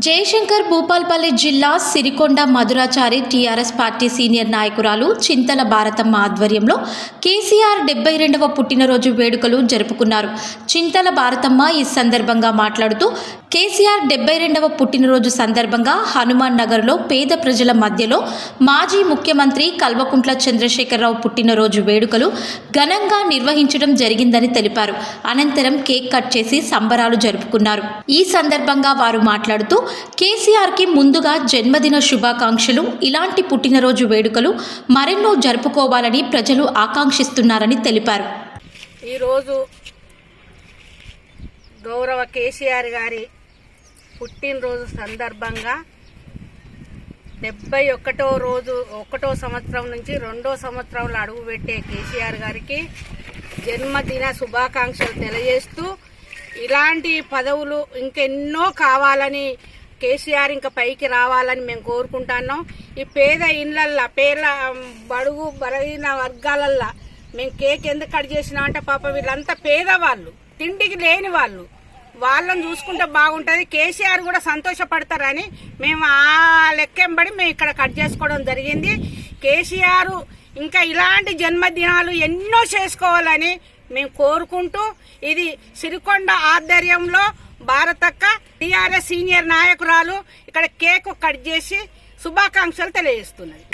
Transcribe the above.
జయశంకర్ భూపాల్పల్లి జిల్లా Sirikonda మధురాచారి TRS party senior నాయకురాలు చింతల భారతమ్మ ఆధ్వర్యంలో కేసీఆర్ 72వ పుట్టినరోజు వేడుకలు జరుపుకున్నారు. చింతల భారతమ్మ ఈ సందర్భంగా మాట్లాడుతూ కేసీఆర్ 72వ పుట్టినరోజు సందర్భంగా హనుమాన్ నగర్లో పేద ప్రజల మధ్యలో మాజీ ముఖ్యమంత్రి కల్వకుంట్ల చంద్రశేఖరరావు పుట్టినరోజు వేడుకలు ఘనంగా నిర్వహించడం జరిగిందని తెలిపారు. అనంతరం కేక్ కట్ చేసి సంబరాలు జరుపుకున్నారు. ఈ సందర్భంగా వారు మాట్లాడుతూ కేసీఆర్కి ముందుగా జన్మదిన శుభాకాంక్షలు, ఇలాంటి పుట్టినరోజు వేడుకలు మరెన్నో జరుపుకోవాలని ప్రజలు ఆకాంక్షిస్తున్నారని తెలిపారు. ఈరోజు గౌరవ కేసీఆర్ గారి పుట్టినరోజు సందర్భంగా 71వ సంవత్సరం నుంచి 2వ సంవత్సరంలో అడుగుపెట్టే కేసీఆర్ గారికి జన్మదిన శుభాకాంక్షలు తెలియజేస్తూ, ఇలాంటి పదవులు ఇంకెన్నో కావాలని, కేసీఆర్ ఇంకా పైకి రావాలని మేము కోరుకుంటున్నాం. ఈ పేద ఇళ్ళల్లో, బడుగు బలహీన వర్గాలల్లో మేము కేక్ ఎందుకు కట్ చేసినాం అంటే, పాప వీళ్ళంతా పేదవాళ్ళు, తిండికి లేని వాళ్ళు, వాళ్ళని చూసుకుంటే బాగుంటుంది, కేసీఆర్ కూడా సంతోషపడతారని మేము ఆ లెక్కెంబడి మేము ఇక్కడ కట్ చేసుకోవడం జరిగింది. కేసీఆర్ ఇంకా ఇలాంటి జన్మదినాలు ఎన్నో చేసుకోవాలని మేము కోరుకుంటూ, ఇది సిరికొండ ఆధ్వర్యంలో భారతక్క టీఆర్ఎస్ సీనియర్ నాయకురాలు ఇక్కడ కేక్ కట్ చేసి శుభాకాంక్షలు తెలియజేస్తున్నది.